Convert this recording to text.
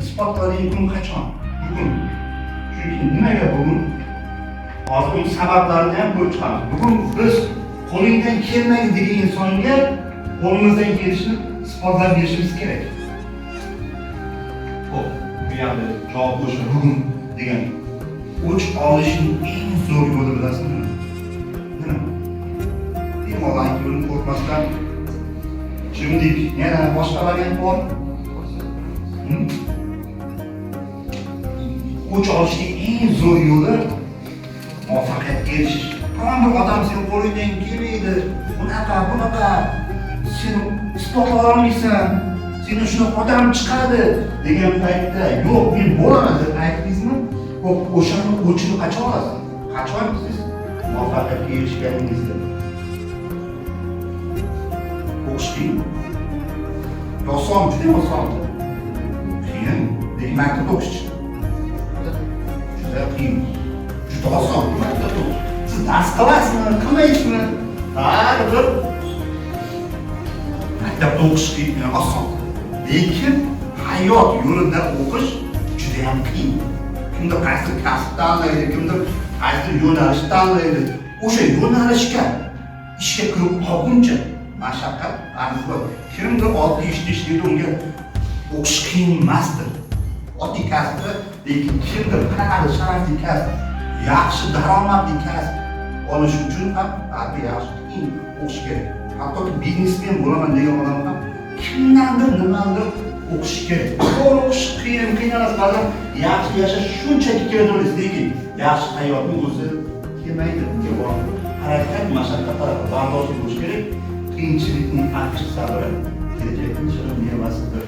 isbotlaydigan kun qachon? Bugun. Chunki nimaga bugun? Hozir uning sabablarini ham ko'rib chiqamiz. Bugun biz qo'lingdan kelmaydi degan insonga qo'limizdan kelishini isbotlab berishimiz kerak. Xo'p, bu yerda javob bo'lishi bugun degan o'ch olishning eng zo'r yo'li bilasizmi? Nima? Bemalol yo'lni qo'rqmasdan shuningdek yana boshqa variant bor. O'ch olishning eng zo'r yo'li muvaffaqiyatga erishish. Hamma bir odam seni qo'lingdan kelmaydi, bunaqa, sen isbotlay olmaysan, seni shunaqa odam chiqadi degan paytda yo'q, men bo'laman deb aytdingizmi? O'shani o'chini qachon olasiz? Qachon siz muvaffaqiyatga erishganingizda? O'qish qiyin. Oson, juda oson. Qiyin, lekin maktabda o'qish juda qiyin. Juda oson, maktabda o'qish. Siz dars qilasizmi, qilmaysizmi? Baribir maktabda o'qish qiyin, oson. Lekin hayot yo'lida o'qish juda ham qiyin. Kimdir qaysi kasb tanlaydi, kimdir qaysi yo'nalish tanlaydi. O'sha yo'nalishga ishga kirib qolguncha mashaqqat arzu. Kimdir oddiy ishni ishlaydi, unga o'qish qiyin emasdir. Oddiy kasbda, lekin kimdir qanaqadir sharafli kasb, yaxshi daromadli kasb olish uchun ham albatta yaxshi qiyin o'qish kerak. Hattoki biznesmen bo'laman degan odam ham kimdandir nimadir o'qish kerak. To'g'ri o'qish qiyin emas, ba'zan yaxshi yashash shunchaki kerak, lekin yaxshi hayotning o'zi kelmaydi. Harakat, mashaqqatlar bardoshli bo'lish kerak. Qiyinchilikning achchiq sabri kelajakning shirin mevasidir.